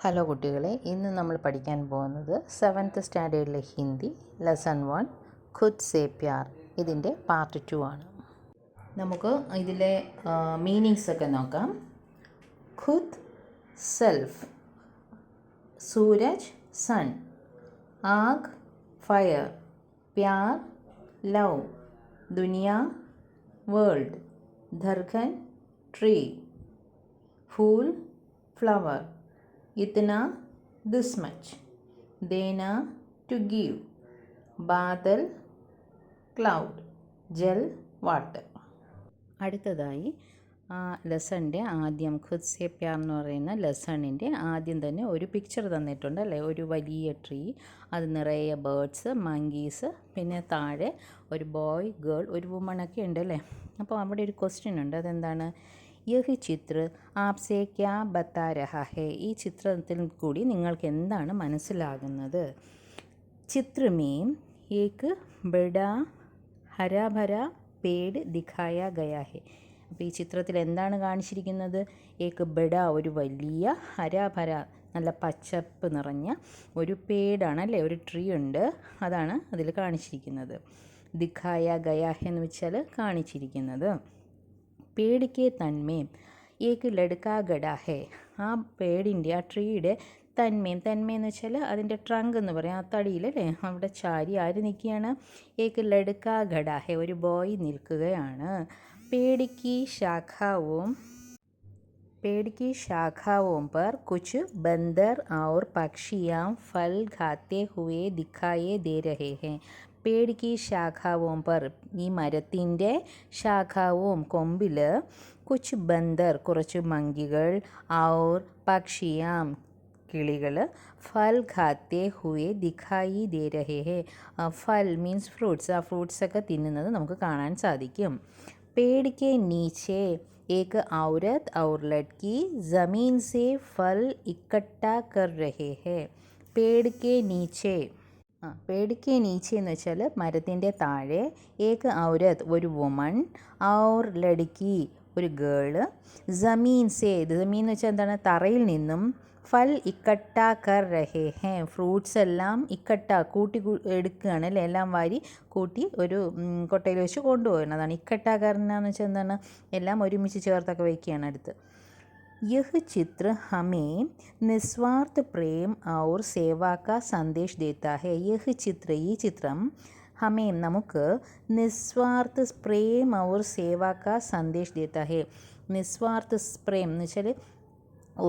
Hello കുട്ടികളെ, ഇന്ന് നമ്മൾ പഠിക്കാൻ പോകുന്നത് 7th സ്റ്റാൻഡേർഡിലെ ഹിന്ദി ലെസൺ 1 ഖുദ് സേ പ്യാർ. ഇതിൻ്റെ പാർട്ട് 2 ആണ്. നമുക്ക് ഇതിലെ മീനിങ്സ് ഒക്കെ നോക്കാം. ഖുദ്, സെൽഫ്. സൂരജ്, സൺ. ആഗ്, ഫയർ. പ്യാർ, ലവ്. ദുനിയ, വേൾഡ്. ധർഖൻ, ട്രീ. ഫൂൽ, ഫ്ലവർ. इतना, this much. देना, to give. बादल, cloud. ജൽ, വാട്ടർ. അടുത്തതായി ലെസണിൻ്റെ ആദ്യം ഖുദ് സേ പ്യാർ എന്ന് പറയുന്ന ലെസണിൻ്റെ ആദ്യം തന്നെ ഒരു പിക്ചർ തന്നിട്ടുണ്ട് അല്ലേ. ഒരു വലിയ ട്രീ, അത് നിറയെ ബേർഡ്സ്, മങ്കീസ്, പിന്നെ താഴെ ഒരു ബോയ്, ഗേൾ, ഒരു വുമണൊക്കെ ഉണ്ട് അല്ലേ. അപ്പോൾ അവിടെ ഒരു ക്വസ്റ്റ്യൻ ഉണ്ട്. അതെന്താണ്? യഹ് ചിത്ര ആപ്സെ ക്യാ ബത്താ രഹാ ഹേ. ഈ ചിത്രത്തിൽ കൂടി നിങ്ങൾക്ക് എന്താണ് മനസ്സിലാകുന്നത്? ചിത്രമേം ഏക് ബഡാ ഹരാ ഭരാ പേട് ദിഖായ ഗയാ ഹേ. അപ്പോൾ ഈ ചിത്രത്തിൽ എന്താണ് കാണിച്ചിരിക്കുന്നത്? ഏക് ബഡാ, ഒരു വലിയ, ഹരാ ഭര, നല്ല പച്ചപ്പ് നിറഞ്ഞ ഒരു പേടാണ് അല്ലേ, ഒരു ട്രീ ഉണ്ട്, അതാണ് അതിൽ കാണിച്ചിരിക്കുന്നത്. ദിഖായ ഗയാ ഹേ എന്ന് വെച്ചാൽ കാണിച്ചിരിക്കുന്നത്. പേട് കെ തന്മേം ഏക് ലഡ്കാ ഗഡാ ഹേ. ആ പേടിൻ്റെ, ആ ട്രീയുടെ തന്മേം, തന്മയെന്ന് വെച്ചാൽ അതിൻ്റെ ട്രങ്ക് എന്ന് പറയാം, ആ തടിയിലല്ലേ, അവിടെ ചാരി ആര് നിൽക്കുകയാണ്? ഏക് ലഡ്കാ ഗഡാ ഹേ, ഒരു ബോയ് നിൽക്കുകയാണ്. പേട് കി ശാഖാവോം पर कुछ बंदर और पक्षियाँ फल खाते हुए दिखाई दे रहे हैं. പേട് കി ശാഖാവോം पर, ഈ മരത്തിൻ്റെ ശാഖാവോം, കൊമ്പിൽ, കുച്ച് ബന്ദർ, കുറച്ച് മങ്കികൾ, ഔർ പക്ഷിയാം, കിളികൾ, ഫൽ ഖാത്തെ ഹുവേ ദിഖായി ദേ രഹേ ഹേ. ഫൽ മീൻസ് ഫ്രൂട്ട്സ്, ആ ഫ്രൂട്ട്സൊക്കെ തിന്നുന്നത് നമുക്ക് കാണാൻ സാധിക്കും. पेड़ के नीचे एक औरत और लड़की ज़मीन से फल इकट्ठा कर रहे हैं. पेड़ के नीचे, പേട് കെ നീച്ചെ എന്ന് വെച്ചാൽ മരത്തിൻ്റെ താഴെ, ഏക് ഔരത്ത്, ഒരു വുമൺ, ഔർ ലഡ്കി, ഒരു ഗേള്, ജമീൻ സേ, ജമീൻ എന്ന് വെച്ചാൽ എന്താണ്? തറയിൽ നിന്നും, ഫൽ ഇക്കട്ട കർ രഹേ ഹേ, ഫ്രൂട്ട്സ് എല്ലാം ഇക്കട്ട, കൂട്ടി എടുക്കുകയാണ് അല്ലേ, എല്ലാം വാരി കൂട്ടി ഒരു കൊട്ടയിൽ വെച്ച് കൊണ്ടുപോകണം. അതാണ് ഇക്കട്ട കർന്ന് വെച്ചാൽ എന്താണ്? എല്ലാം ഒരുമിച്ച് ചേർത്തൊക്കെ വയ്ക്കുകയാണ് അടുത്ത്. യഹ് ചിത്ര ഹമേ നിസ്വാർത്ഥ പ്രേം ഔർ സേവാ കാ സന്ദേശ് ദേത്താ ഹേ. യഹ് ചിത്ര, ഈ ചിത്രം, ഹമേം, നമുക്ക്, നിസ്വാർത്ഥ പ്രേം ഔർ സേവാ കാ സന്ദേശ് ദേത്താ ഹേ. നിസ്വാർത്ഥ പ്രേം എന്ന് വെച്ചാൽ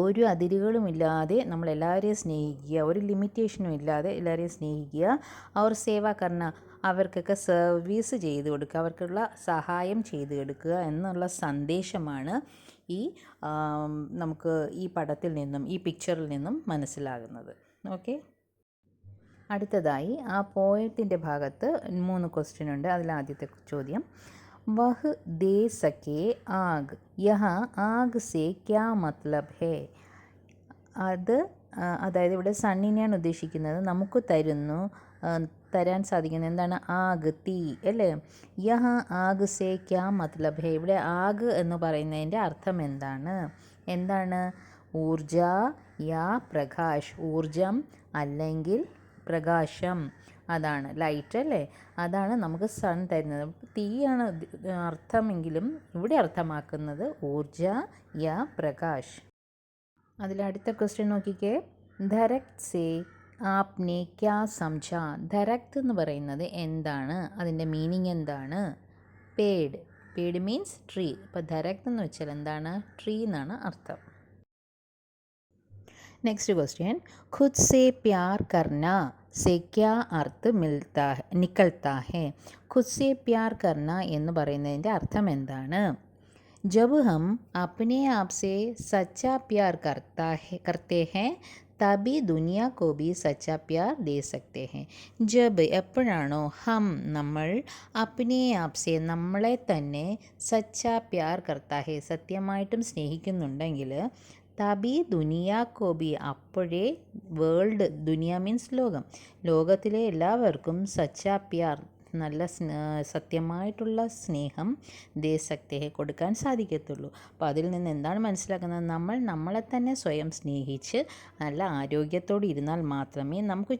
ഒരു അതിരുകളുമില്ലാതെ നമ്മളെല്ലാവരെയും സ്നേഹിക്കുക, ഒരു ലിമിറ്റേഷനും ഇല്ലാതെ എല്ലാവരെയും സ്നേഹിക്കുക. അവർ സേവ കർണ, അവർക്കൊക്കെ സർവീസ് ചെയ്ത് കൊടുക്കുക, അവർക്കുള്ള സഹായം ചെയ്ത് കൊടുക്കുക എന്നുള്ള സന്ദേശമാണ് ഈ നമുക്ക് ഈ പടത്തിൽ നിന്നും, ഈ പിക്ചറിൽ നിന്നും മനസ്സിലാകുന്നത്. ഓക്കെ. അടുത്തതായി ആ പോയത്തിൻ്റെ ഭാഗത്ത് 3 ക്വസ്റ്റ്യൻ ഉണ്ട്. അതിൽ ആദ്യത്തെ ചോദ്യം, വഹ് ദേ സക്കേ ആഗ്, യഹാ ആഗ് സേ ക്യാ മത്ലബ് ഹേ. അതായത് ഇവിടെ സണ്ണിനെയാണ് ഉദ്ദേശിക്കുന്നത്. നമുക്ക് തരാൻ സാധിക്കുന്നത് എന്താണ്? ആഗ്, തീ അല്ലേ. യഹ ആഗ് സേ ക്യാ മത്ലബ് ഹേ. ഇവിടെ ആഗ് എന്ന് പറയുന്നതിൻ്റെ അർത്ഥം എന്താണ്? ഊർജ യാ പ്രകാശ്, ഊർജം അല്ലെങ്കിൽ പ്രകാശം, അതാണ് ലൈറ്റ് അല്ലേ, അതാണ് നമുക്ക് സൺ തരുന്നത്. തീയാണ് അർത്ഥമെങ്കിലും ഇവിടെ അർത്ഥമാക്കുന്നത് ഊർജ യാ പ്രകാശ്. അതിലടുത്ത ക്വസ്റ്റ്യൻ നോക്കിക്കേ. ധരക്ത് സേ ആപ്നെ ക്യാ സംജ. ധരക്ത് എന്ന് പറയുന്നത് എന്താണ്? അതിൻ്റെ മീനിങ് എന്താണ്? Ped, Ped means tree. അപ്പോൾ ധരക്ത് എന്ന് വെച്ചാൽ എന്താണ്? ട്രീ എന്നാണ് അർത്ഥം. നെക്സ്റ്റ് ക്വസ്റ്റ്യൻ, ഖുദ് സേ പ്യാർ കർന സേ ക്യാ അർത്ഥ് നിക്കൽത്താ ഹേ. ഖുദ് സേ പ്യാർ കർന എന്ന് പറയുന്നതിൻ്റെ അർത്ഥം എന്താണ്? ജബ് ഹം അപ്നെ ആപ് സേ സച്ചാ പ്യാർ കർത്തേ ഹേ തബി ദുനിയ കോ ബി സച്ചാ പ്യാർ ദേ സക്തേ ഹേ. ജബ്, എപ്പോഴാണോ, ഹം, നമ്മൾ, അപ്നെ ആപ് സേ, നമ്മളെ തന്നെ, സച്ചാ പ്യാർ കർത്താ ഹേ, സത്യമായിട്ടും സ്നേഹിക്കുന്നുണ്ടെങ്കിൽ, തബി ദുനിയ കോബി, അപ്പോഴേ വേൾഡ്, ദുനിയ മീൻസ് ലോകം, ലോകത്തിലെ എല്ലാവർക്കും സച്ചാ പ്യാർ, നല്ല സത്യമായിട്ടുള്ള സ്നേഹം ദേ സക്തേ ഹെ കൊടുക്കാൻ സാധിക്കത്തുള്ളൂ. അപ്പോൾ അതിൽ നിന്ന് എന്താണ് മനസ്സിലാക്കുന്നത്? നമ്മൾ നമ്മളെ തന്നെ സ്വയം സ്നേഹിച്ച് നല്ല ആരോഗ്യത്തോടെ ഇരുന്നാൽ മാത്രമേ നമുക്ക്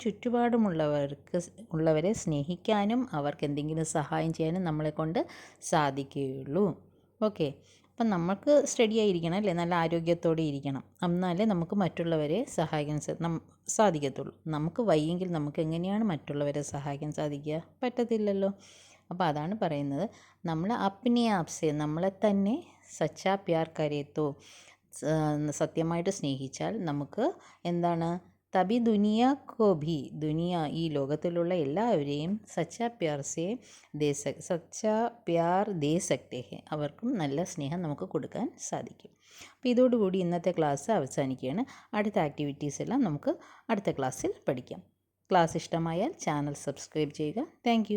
ഉള്ളവരെ സ്നേഹിക്കാനും അവർക്ക് എന്തെങ്കിലും സഹായം ചെയ്യാനും നമ്മളെക്കൊണ്ട് സാധിക്കുകയുള്ളൂ. ഓക്കെ, അപ്പം നമുക്ക് സ്റ്റഡി ആയിരിക്കണം അല്ലേ, നല്ല ആരോഗ്യത്തോടെ ഇരിക്കണം, എന്നാലേ നമുക്ക് മറ്റുള്ളവരെ സഹായിക്കാൻ സാധിക്കത്തുള്ളൂ. നമുക്ക് വയ്യെങ്കിൽ നമുക്ക് എങ്ങനെയാണ് മറ്റുള്ളവരെ സഹായിക്കാൻ സാധിക്കുക? പറ്റത്തില്ലല്ലോ. അപ്പോൾ അതാണ് പറയുന്നത്, നമ്മൾ അപ്നെ ആപ്സെ നമ്മളെ തന്നെ സച്ചാ പ്യാർ കരേത്തോ സത്യമായിട്ട് സ്നേഹിച്ചാൽ നമുക്ക് എന്താണ് തബി ദുനിയ ഈ ലോകത്തിലുള്ള എല്ലാവരെയും സച്ചാ പ്യാർ ദേ സക്തേ ഹെ അവർക്കും നല്ല സ്നേഹം നമുക്ക് കൊടുക്കാൻ സാധിക്കും. അപ്പോൾ ഇതോടുകൂടി ഇന്നത്തെ ക്ലാസ് അവസാനിക്കുകയാണ്. അടുത്ത ആക്ടിവിറ്റീസ് എല്ലാം നമുക്ക് അടുത്ത ക്ലാസ്സിൽ പഠിക്കാം. ക്ലാസ് ഇഷ്ടമായാൽ ചാനൽ സബ്സ്ക്രൈബ് ചെയ്യുക. താങ്ക്